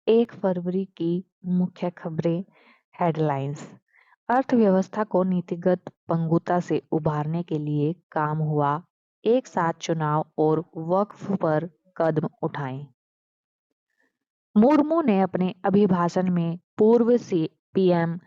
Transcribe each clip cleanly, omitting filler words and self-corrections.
1 फरवरी की मुख्य खबरें हेडलाइंस। अर्थव्यवस्था को नीतिगत पंगुता से उबारने के लिए काम हुआ, एक साथ चुनाव और वक्फ पर कदम उठाए। मुर्मू ने अपने अभिभाषण में पूर्व पीएम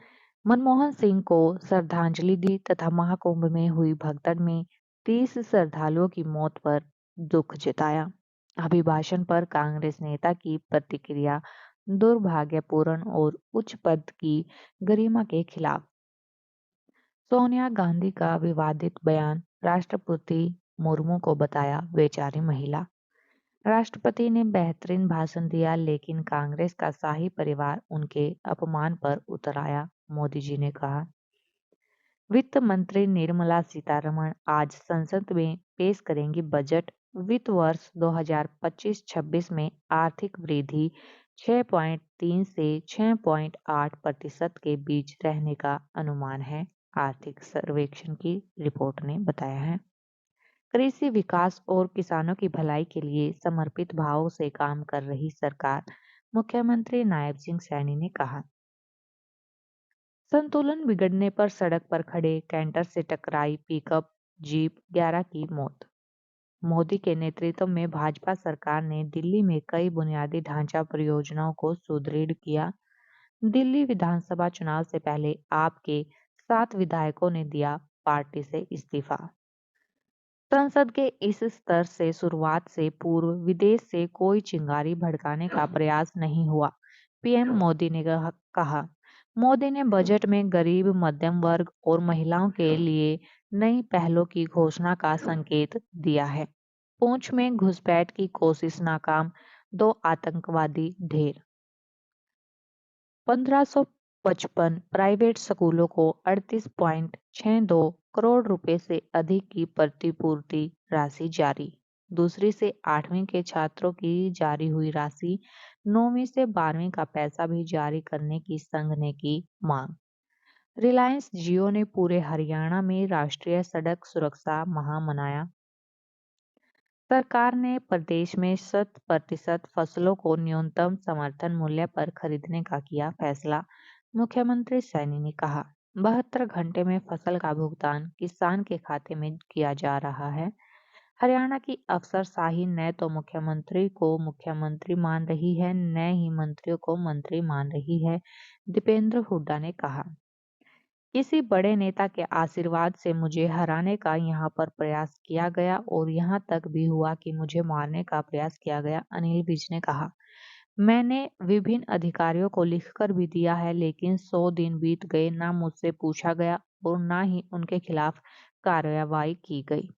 मनमोहन सिंह को श्रद्धांजलि दी तथा महाकुंभ में हुई भगदड़ में 30 श्रद्धालुओं की मौत पर दुख जताया। अभिभाषण पर कांग्रेस नेता की प्रतिक्रिया दुर्भाग्यपूर्ण और उच्च पद की गरिमा के खिलाफ। सोनिया गांधी का विवादित बयान, राष्ट्रपति मुर्मू को बताया बेचारी महिला। राष्ट्रपति ने बेहतरीन भाषण दिया लेकिन कांग्रेस का शाही परिवार उनके अपमान पर उतर आया, मोदी जी ने कहा। वित्त मंत्री निर्मला सीतारमण आज संसद में पेश करेंगी बजट। वित्त वर्ष 2025-26 में आर्थिक वृद्धि 6.3 से 6.8% के बीच रहने का अनुमान है, आर्थिक सर्वेक्षण की रिपोर्ट ने बताया है। कृषि विकास और किसानों की भलाई के लिए समर्पित भाव से काम कर रही सरकार, मुख्यमंत्री नायब सिंह सैनी ने कहा। संतुलन बिगड़ने पर सड़क पर खड़े कैंटर से टकराई पिकअप जीप, 11 की मौत। मोदी के नेतृत्व में भाजपा सरकार ने दिल्ली में कई बुनियादी ढांचा परियोजनाओं को सुदृढ़ किया। दिल्ली विधानसभा चुनाव से पहले आप के 7 विधायकों ने दिया पार्टी से इस्तीफा। संसद के इस स्तर से शुरुआत से पूर्व विदेश से कोई चिंगारी भड़काने का प्रयास नहीं हुआ, पीएम मोदी ने कहा। मोदी ने बजट में गरीब, मध्यम वर्ग और महिलाओं के लिए नई पहलों की घोषणा का संकेत दिया है। पुंछ में घुसपैठ की कोशिश नाकाम, 2 आतंकवादी ढेर। 1555 प्राइवेट स्कूलों को 38.62 करोड़ रुपए से अधिक की प्रतिपूर्ति राशि जारी। दूसरी से 8वीं के छात्रों की जारी हुई राशि, 9वीं से 12वीं का पैसा भी जारी करने की संघ ने की मांग। रिलायंस जियो ने पूरे हरियाणा में राष्ट्रीय सड़क सुरक्षा माह मनाया। सरकार ने प्रदेश में 100% फसलों को न्यूनतम समर्थन मूल्य पर खरीदने का किया फैसला, मुख्यमंत्री सैनी ने कहा। 72 घंटे में फसल का भुगतान किसान के खाते में किया जा रहा है। हरियाणा की अफसरशाही न तो मुख्यमंत्री को मुख्यमंत्री मान रही है, न ही मंत्रियों को मंत्री मान रही है, दीपेंद्र हुड्डा ने कहा। किसी बड़े नेता के आशीर्वाद से मुझे हराने का यहाँ पर प्रयास किया गया और यहाँ तक भी हुआ कि मुझे मारने का प्रयास किया गया, अनिल विज ने कहा। मैंने विभिन्न अधिकारियों को लिखकर भी दिया है लेकिन 100 दिन बीत गए, ना मुझसे पूछा गया और ना ही उनके खिलाफ कार्रवाई की गई।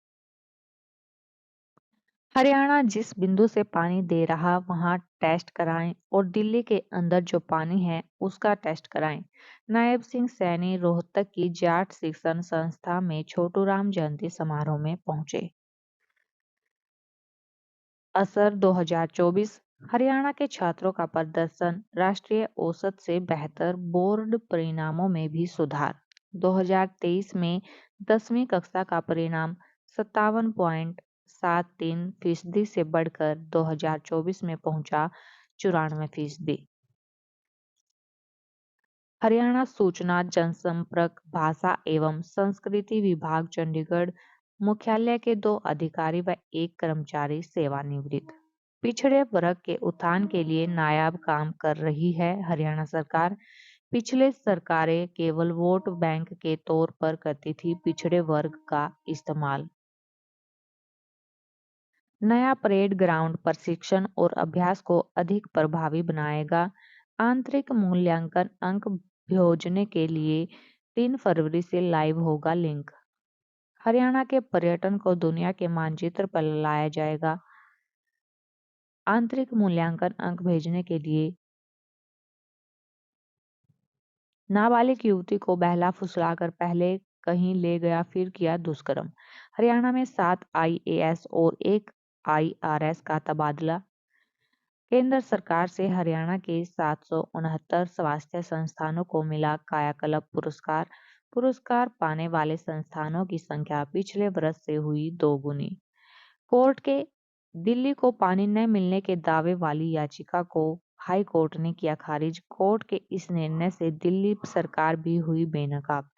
हरियाणा जिस बिंदु से पानी दे रहा वहां टेस्ट कराएं और दिल्ली के अंदर जो पानी है उसका टेस्ट कराएं। नायब सिंह सैनी रोहतक की जाट शिक्षण संस्था में छोटूराम जयंती समारोह में पहुंचे। असर 2024, हरियाणा के छात्रों का प्रदर्शन, राष्ट्रीय औसत से बेहतर, बोर्ड परिणामों में भी सुधार। 2023 में 10वीं कक्षा का परिणाम 57.73% से बढ़कर 2024 में पहुंचा 94%। हरियाणा सूचना जनसंपर्क भाषा एवं संस्कृति विभाग चंडीगढ़ मुख्यालय के 2 अधिकारी व 1 कर्मचारी सेवानिवृत्त। पिछड़े वर्ग के उत्थान के लिए नायाब काम कर रही है हरियाणा सरकार। पिछले सरकारें केवल वोट बैंक के तौर पर करती थी पिछड़े वर्ग का इस्तेमाल। नया परेड ग्राउंड प्रशिक्षण और अभ्यास को अधिक प्रभावी बनाएगा। आंतरिक मूल्यांकन अंक भेजने के लिए 3 फरवरी से लाइव होगा लिंक। हरियाणा के पर्यटन को दुनिया के मानचित्र पर लाया जाएगा। आंतरिक मूल्यांकन अंक भेजने के लिए नाबालिग युवती को बहला फुसलाकर पहले कहीं ले गया फिर किया दुष्कर्म। हरियाणा में 7 आईएएस और 1 आईआरएस का तबादला। केंद्र सरकार से हरियाणा के 769 स्वास्थ्य संस्थानों को मिला कायाकल्प पुरस्कार। पुरस्कार पाने वाले संस्थानों की संख्या पिछले वर्ष से हुई 2 गुनी। कोर्ट के दिल्ली को पानी न मिलने के दावे वाली याचिका को हाई कोर्ट ने किया खारिज। कोर्ट के इस निर्णय से दिल्ली सरकार भी हुई बेनकाब।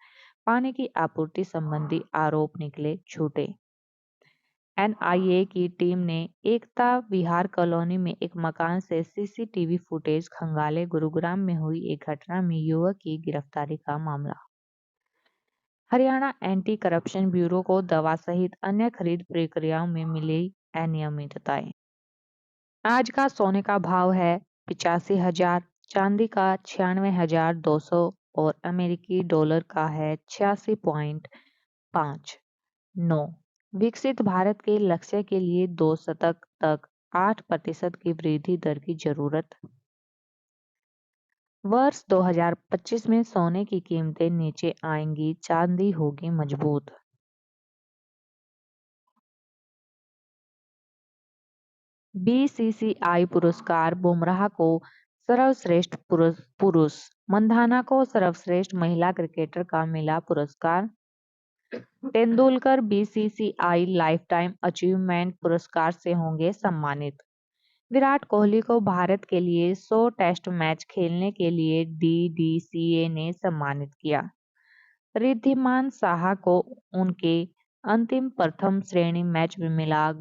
पानी की आपूर्ति संबंधी आरोप निकले झूठे। एनआईए की टीम ने एकता विहार कॉलोनी में एक मकान से सीसीटीवी फुटेज खंगाले। गुरुग्राम में हुई एक घटना में युवक की गिरफ्तारी का मामला। हरियाणा एंटी करप्शन ब्यूरो को दवा सहित अन्य खरीद प्रक्रियाओं में मिली अनियमितताएं। आज का सोने का भाव है 85,000, चांदी का 96,200 और अमेरिकी डॉलर का है 86.59। विकसित भारत के लक्ष्य के लिए 2 दशक तक 8% की वृद्धि दर की जरूरत। वर्ष 2025 में सोने की कीमतें नीचे आएंगी, चांदी होगी मजबूत। बीसीसीआई पुरस्कार, बुमराह को सर्वश्रेष्ठ पुरुष, मंधाना को सर्वश्रेष्ठ महिला क्रिकेटर का मिला पुरस्कार। तेंदुलकर बीसीसीआई लाइफटाइम अचीवमेंट पुरस्कार से होंगे सम्मानित। विराट कोहली को भारत के लिए 100 टेस्ट मैच खेलने के लिए डीडीसीए ने सम्मानित किया। रिद्धिमान साहा को उनके अंतिम प्रथम श्रेणी मैच में मिला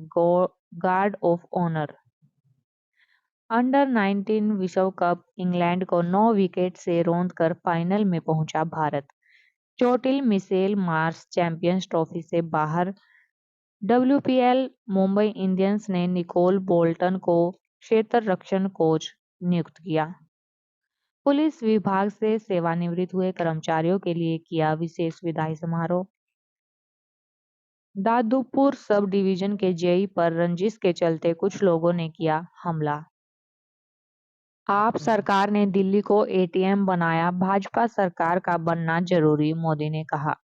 गार्ड ऑफ ऑनर। अंडर 19 विश्व कप, इंग्लैंड को 9 विकेट से रौंदकर फाइनल में पहुंचा भारत। चोटिल मिशेल मार्श चैंपियंस ट्रॉफी से बाहर। डब्ल्यूपीएल, मुंबई इंडियंस ने निकोल बोल्टन को क्षेत्र रक्षण कोच नियुक्त किया। पुलिस विभाग से सेवानिवृत्त हुए कर्मचारियों के लिए किया विशेष विदाई समारोह। दादूपुर सब डिवीजन के जेई पर रंजिश के चलते कुछ लोगों ने किया हमला। आप सरकार ने दिल्ली को एटीएम बनाया, भाजपा सरकार का बनना जरूरी, मोदी ने कहा।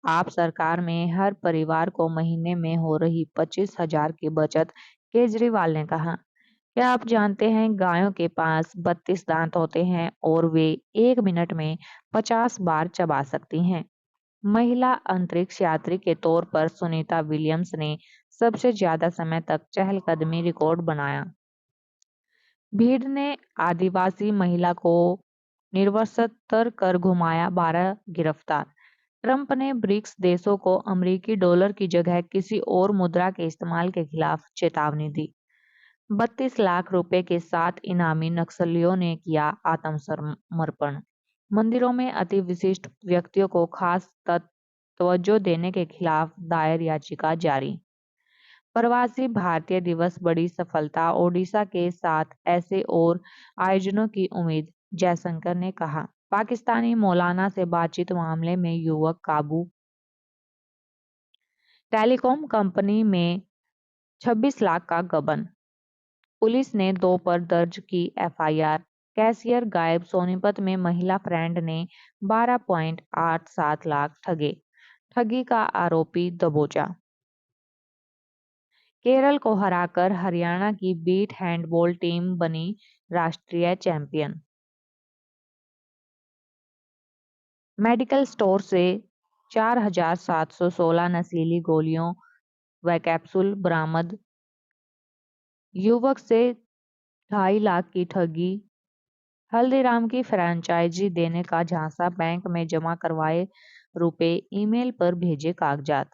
आप सरकार में हर परिवार को महीने में हो रही 25,000 की बचत, केजरीवाल ने कहा। क्या आप जानते हैं गायों के पास 32 दांत होते हैं और वे 1 मिनट में 50 बार चबा सकती हैं। महिला अंतरिक्ष यात्री के तौर पर सुनीता विलियम्स ने सबसे ज्यादा समय तक चहलकदमी रिकॉर्ड बनाया। भीड़ ने आदिवासी महिला को निर्वस्त्र कर घुमाया, 12 गिरफ्तार। ट्रंप ने ब्रिक्स देशों को अमेरिकी डॉलर की जगह किसी और मुद्रा के इस्तेमाल के खिलाफ चेतावनी दी। 32 लाख रुपए के 7 इनामी नक्सलियों ने किया आत्मसमर्पण। मंदिरों में अति विशिष्ट व्यक्तियों को खास तवज्जो देने के खिलाफ दायर याचिका जारी। प्रवासी भारतीय दिवस बड़ी सफलता, ओडिशा के साथ ऐसे और आयोजनों की उम्मीद, जयशंकर ने कहा। पाकिस्तानी मौलाना से बातचीत मामले में युवक काबू। टेलीकॉम कंपनी में 26 लाख का गबन, पुलिस ने 2 पर दर्ज की एफआईआर। कैशियर गायब, सोनीपत में महिला फ्रेंड ने 12.87 लाख ठगे, ठगी का आरोपी दबोचा। केरल को हराकर हरियाणा की बीट हैंडबॉल टीम बनी राष्ट्रीय चैंपियन। मेडिकल स्टोर से 4,716 नशीली गोलियों व कैप्सूल बरामद। युवक से 2.5 लाख की ठगी। हल्दीराम की फ्रेंचाइजी देने का झांसा, बैंक में जमा करवाए रुपए, ईमेल पर भेजे कागजात।